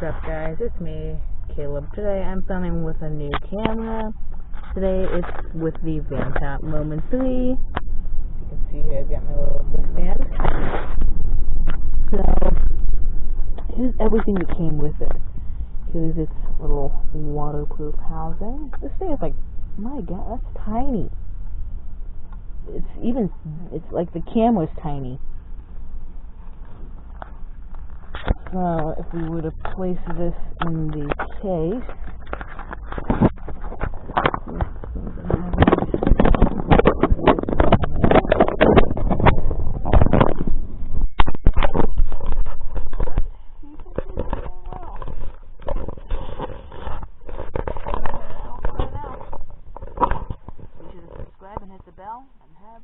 What's up, guys? It's me, Caleb. Today I'm filming with a new camera. Today it's with the Vantap Moment 3. As you can see here, I've got my little stand. So, here's everything that came with it. Here's its little waterproof housing. This thing is like, my god, that's tiny. It's like the camera's tiny. So, if we were to place this in the case, be sure to subscribe and hit the bell and have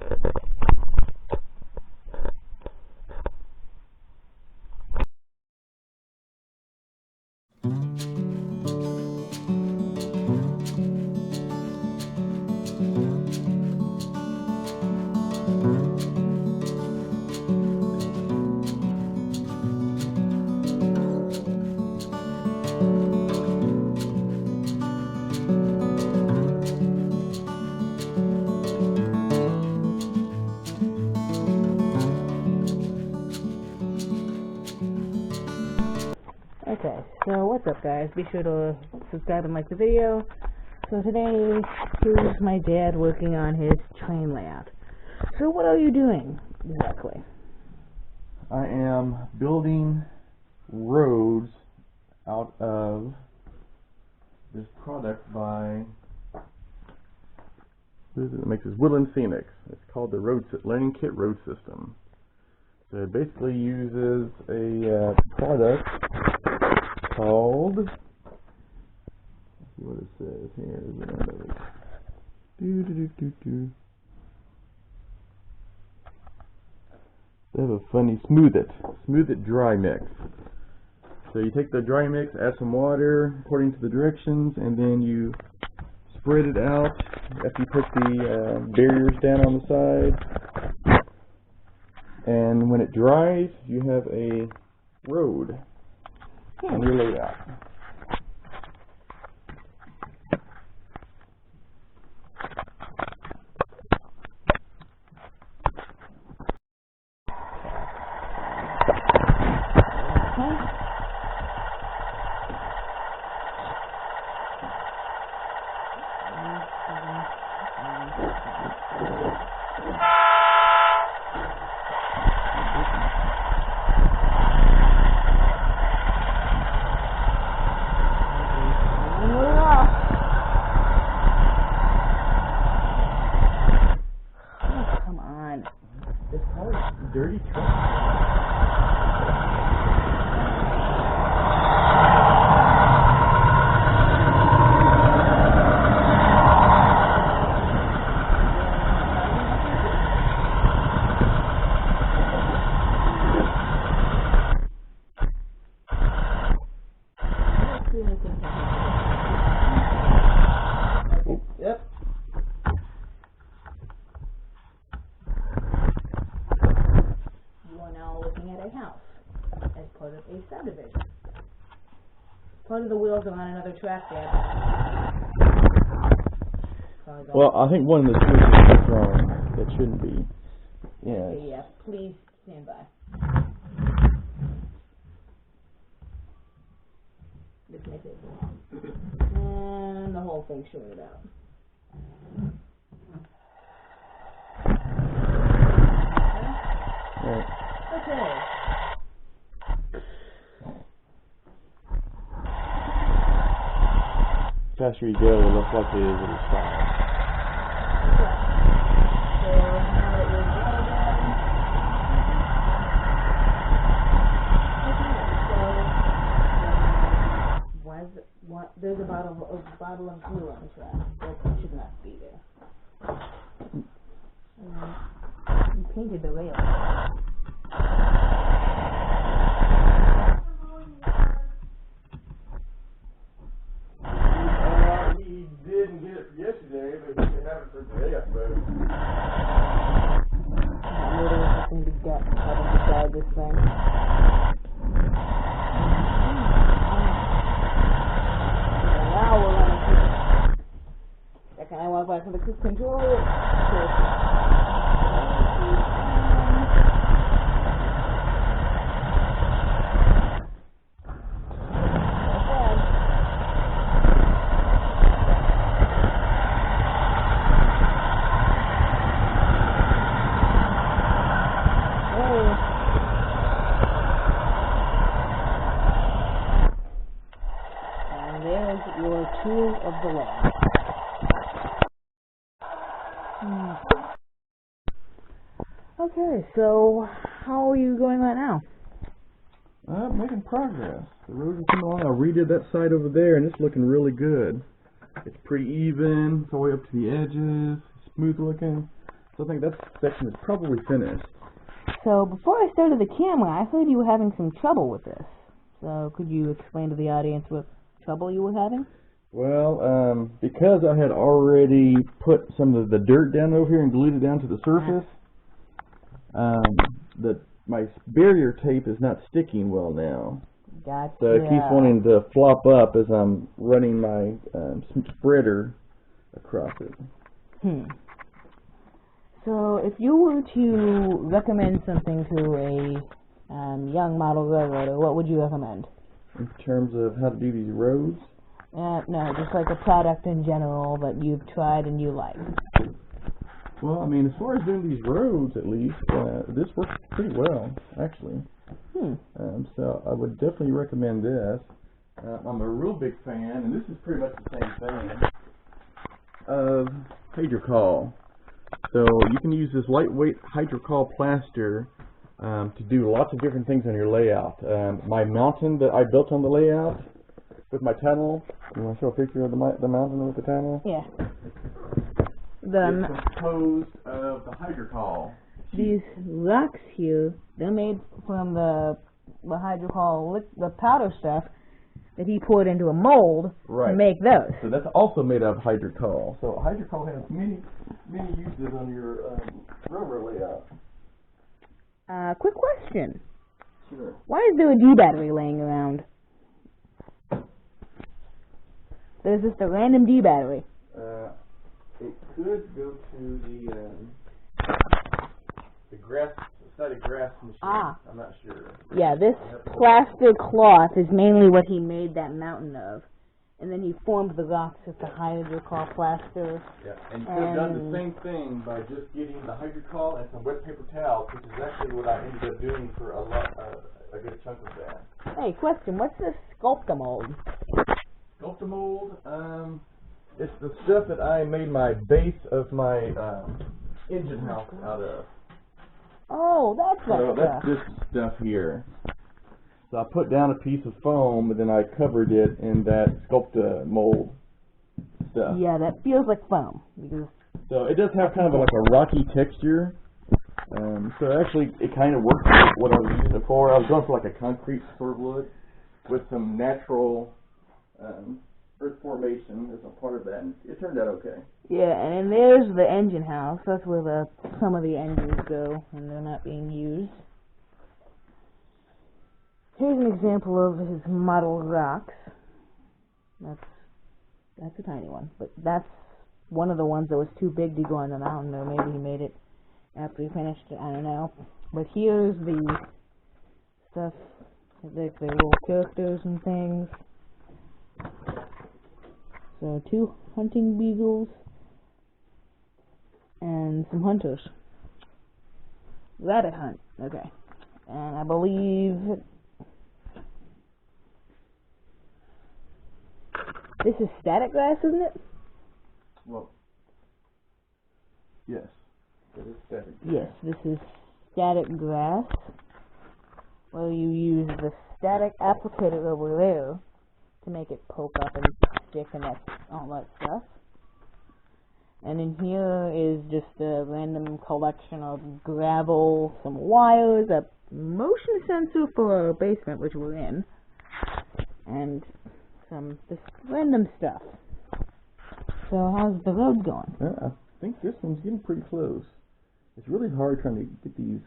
Okay, so what's up, guys? Be sure to subscribe and like the video. So today, here's my dad working on his train layout. So what are you doing exactly? I am building roads out of this product by who is it that makes this? Woodland Scenics. It's called the Learning Kit Road System. So it basically uses a product called, let's see what it says here. They have a funny Smooth It Dry Mix. So you take the dry mix, add some water according to the directions, and then you spread it out after you put the barriers down on the side. And when it dries, you have a road on your layout. It's called Dirty Truck. Yep. You are now looking at a house as part of a subdivision. Part of the wheels are on another track there. Well, I think one of the screws is wrong. That shouldn't be. Yeah. Okay, yeah, please stand by. This may take long. And the whole thing shorted out. Right. Okay. The faster you go, the less likely it is it'll stop. So now that we're done, there's a bottle of glue on the track. That should not be there. You painted the rail. He didn't get it for yesterday, but he can have it for today, I suppose. That really interesting to get having to guide this thing. is control it. And there's your tool of the law. Okay, so how are you going right now? Making progress. The roads are coming along. I redid that side over there, and it's looking really good. It's pretty even. It's all the way up to the edges. Smooth looking. So I think that section is probably finished. So before I started the camera, I heard you were having some trouble with this. So could you explain to the audience what trouble you were having? Well, because I had already put some of the dirt down over here and glued it down to the surface, my barrier tape is not sticking well now. Gotcha. So it keeps wanting to flop up as I'm running my spreader across it. So if you were to recommend something to a young model railroader, what would you recommend? In terms of how to do these roads? No, just like a product in general that you've tried and you like. Well, I mean, as far as doing these roads, at least, this works pretty well, actually. So I would definitely recommend this. I'm a real big fan, and this is pretty much the same thing, of Hydrocol. So you can use this lightweight Hydrocol plaster to do lots of different things on your layout. My mountain that I built on the layout with my tunnel, you want to show a picture of the mountain with the tunnel? Yeah. It's composed of the Hydrocol. These rocks here, they're made from the Hydrocol, the powder stuff that he poured into a mold to make those. So that's also made of Hydrocol. So Hydrocol has many uses on your railroad layout. Quick question. Sure. Why is there a D battery laying around? There's just a random D battery. It could go to the grass, static grass machine. I'm not sure. Yeah, this plaster cloth is mainly what he made that mountain of. And then he formed the rocks with the Hydrocol plaster. Yeah, and you could have done the same thing by just getting the Hydrocol and some wet paper towels, which is actually what I ended up doing for a good chunk of that. Hey, question, what's this Sculptamold? Sculptamold, it's the stuff that I made my base of my engine house out of. Oh, that's that stuff. That's this stuff here. So I put down a piece of foam, and then I covered it in that Sculptamold stuff. Yeah, that feels like foam. So it does have kind of like a rocky texture. So actually, it kind of works with what I was using it for. I was going for like a concrete sort of look with some natural earth formation as a part of that, and it turned out okay. Yeah, and then there's the engine house. That's where some of the engines go when they're not being used. Here's an example of his model rocks. That's a tiny one, but that's one of the ones that was too big to go on the mountain, or maybe he made it after he finished it, I don't know. But here's the stuff, like the little characters and things. So 2 hunting beagles and some hunters. Rabbit hunt, okay. And I believe this is static grass, isn't it? Well, yes, it is static. Yes, this is static grass, where you use the static applicator over there to make it poke up and stick and all that stuff. And in here is just a random collection of gravel, some wires, a motion sensor for our basement, which we're in, and some just random stuff. So how's the road going? I think this one's getting pretty close. It's really hard trying to get these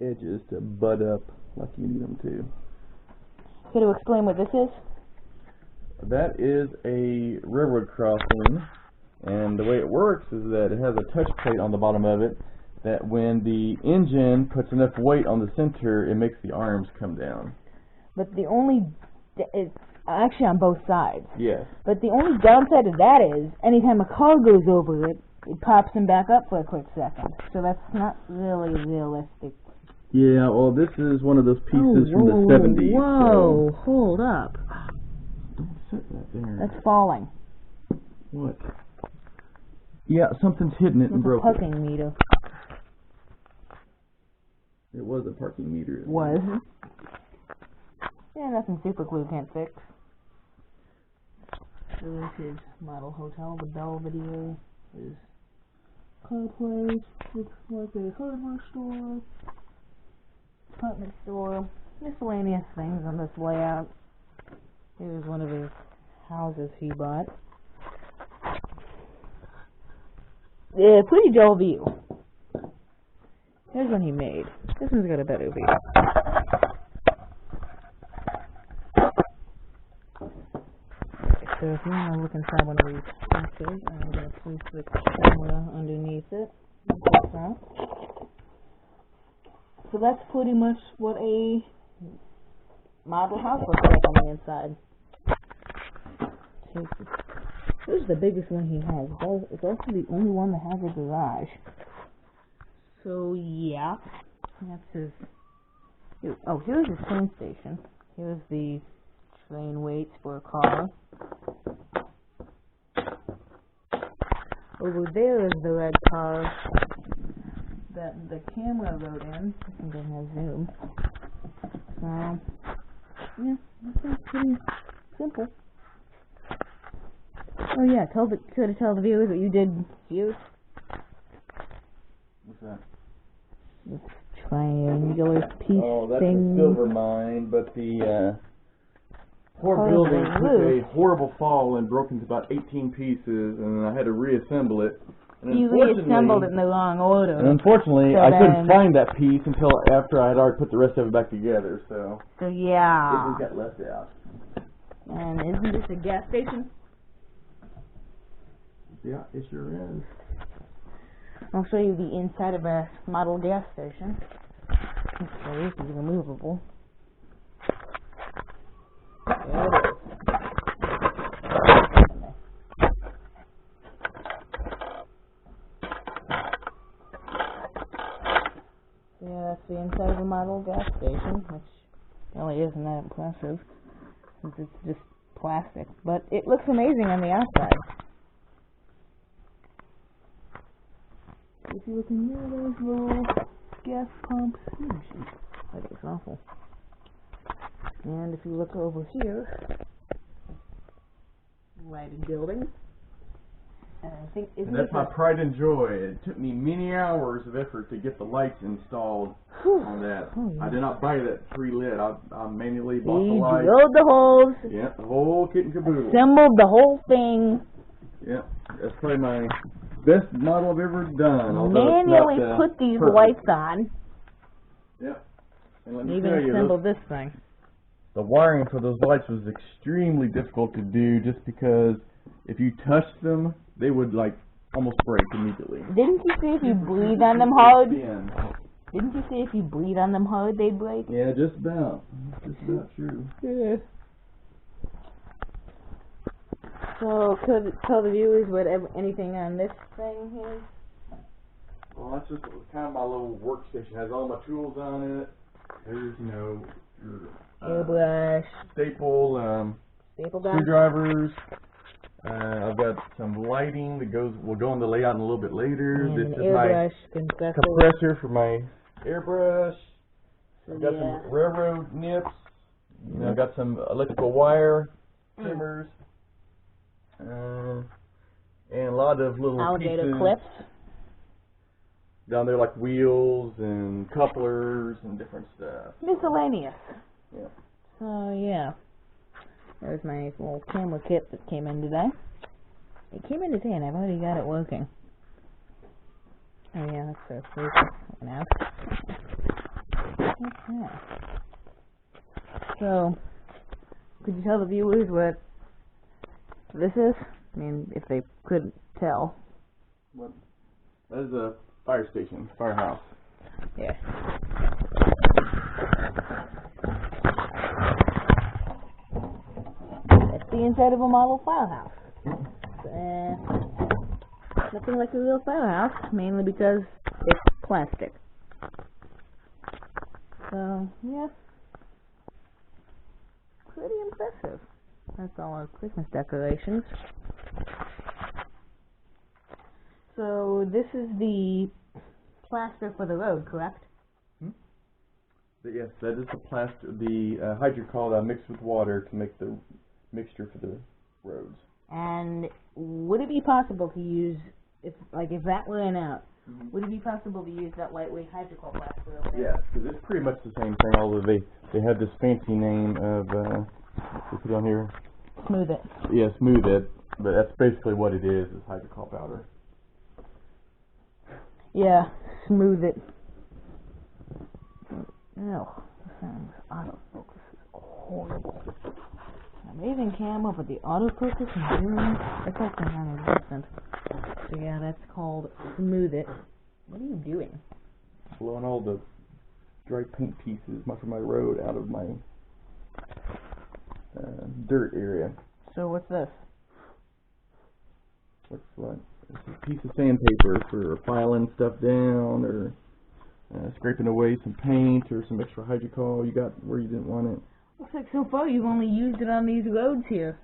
edges to butt up like you need them to. Could you explain what this is? That is a railroad crossing And the way it works is that it has a touch plate on the bottom of it that when the engine puts enough weight on the center, it makes the arms come down. But the only, it's actually on both sides. Yes. But the only downside of that is, anytime a car goes over it, it pops him back up for a quick second. So that's not really realistic. Yeah, well, this is one of those pieces from the 70s. Whoa, so hold up. don't set that there. That's falling. What? Yeah, something's hidden it and It's a broke it. parking meter. It was a parking meter. Was. Yeah, nothing super glue can't fix. So this is model hotel, the Belvedere. Is car place, looks like a hardware store, department store, miscellaneous things on this layout. Here's one of his houses he bought. Yeah, pretty dull view. Here's one he made. This one's got a better view. So if you want to look inside one of these boxes, I'm going to place the camera underneath it. Like that. So that's pretty much what a model house looks like on the inside. This is the biggest one he has. It's also the only one that has a garage. So yeah, that's his. Oh, here's his train station. Here's the train waits for a car. Over there is the red car that the camera rode in. I think it has zoom. So yeah, that's pretty simple. Oh yeah, tell the viewers what you did, viewers. What's that? This triangular piece Oh, that's thing. a silver mine, but the poor Part of building the took roof. a horrible fall and broke into about 18 pieces, and I had to reassemble it. And You reassembled it in the wrong order. And unfortunately, So I then- couldn't find that piece until after I had already put the rest of it back together, so So it yeah. just got left out. And isn't this a gas station? Yeah, it sure is. I'll show you the inside of a model gas station. So this is removable. There it is. Yeah, that's the inside of a model gas station, which really isn't that impressive, since it's just plastic. But it looks amazing on the outside. If you look in here, there's little gas pumps. That is awful. And if you look over here, lighted building. And I think And that's my pride and joy. It took me many hours of effort to get the lights installed on that. Oh, yeah. I did not buy that pre-lit. I manually bought the He lights. drilled the holes, Yeah, the whole kit and caboodle. assembled the whole thing, Yeah, that's probably my best model I've ever done. although it's manually not, put these perfect. lights on, Yep. And let me even tell you, assembled this thing. the wiring for those lights was extremely difficult to do just because if you touched them, they would like almost break immediately. Didn't you say if you breathe on them hard? Spin. Didn't you say if you breathe on them hard, they'd break? Yeah, just about. Just about true. Yeah. So, could tell the viewers what anything on this thing is? Well, that's just kind of my little workstation. It has all my tools on it. There's, your Airbrush, staple, staple gun. screwdrivers. I've got some lighting that will go on the layout in a little bit later. And This an is my airbrush compressor. compressor for my airbrush. So, I've got yeah. some railroad nips. I've got some electrical wire trimmers. And a lot of little Alligator pieces clips. down there, like wheels and couplers and different stuff. Miscellaneous. Yeah. So, yeah. There's my little camera kit that came in today. It came in today and I've already got it working. Oh yeah, that's the first one out. Okay. So, could you tell the viewers what this is? I mean, if they couldn't tell. What? That is a fire station, firehouse. Yeah. That's the inside of a model firehouse. Nothing like a real firehouse, mainly because it's plastic. So, yeah. Pretty impressive. That's all our Christmas decorations. So, this is the plaster for the road, correct? Yes, that is the plaster, the hydrocol mixed with water to make the mixture for the roads. And would it be possible to use, if that ran out, would it be possible to use that lightweight hydrocol plaster over there? Yeah, because it's pretty much the same thing, although they have this fancy name of, they put on here. Smooth it. Yeah, smooth it, but that's basically what it is hydrocol powder. Yeah, smooth it. No, this thing's autofocus is horrible. Amazing camera, but the autofocus is doing, it's actually non-existent. So yeah, that's called smooth it. What are you doing? Blowing all the dry paint pieces from my road out of my dirt area. So what's this? What's what? It's a piece of sandpaper for filing stuff down or scraping away some paint or some extra hydrocol you got where you didn't want it. Looks like so far you've only used it on these roads here.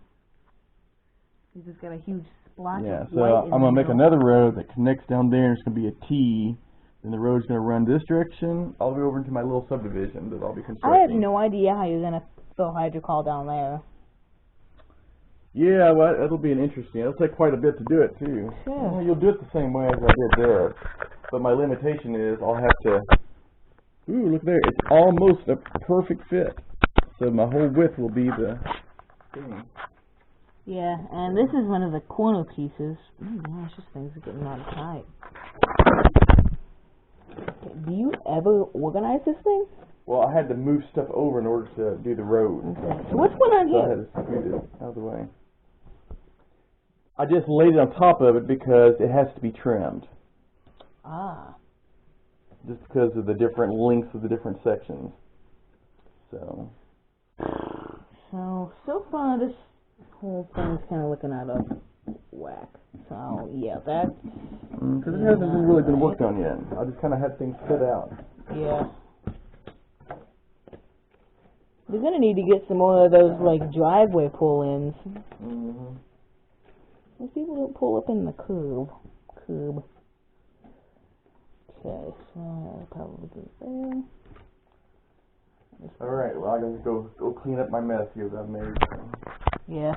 You just got a huge splotch of so white I'm going to make another road that connects down there, and it's going to be a T. Then the road's going to run this direction all the way over into my little subdivision that I'll be constructing. I have no idea how you're going to fill hydrocol down there. Yeah, well, it'll be interesting. It'll take quite a bit to do it, too. Sure. Well, you'll do it the same way as I did this. But my limitation is I'll have to... Ooh, look there. It's almost a perfect fit. So my whole width will be the thing. Yeah, and this is one of the corner pieces. Oh gosh, this thing's getting out of tight. Do you ever organize this thing? Well, I had to move stuff over in order to do the road. Okay. So what's going on So here? I had to scoot it out of the way. I just laid it on top of it because it has to be trimmed. Ah. Just because of the different lengths of the different sections. So far this whole thing's kind of looking out of whack. So, yeah, that's... Because it hasn't really been worked on yet. I just kind of had things set out. Yeah. You're going to need to get some more of those, driveway pull-ins. Mm-hmm. Most people don't pull up in the curb. Okay, so I'll probably go there. Alright, well, I'm going to go clean up my mess here that I've made. Yeah.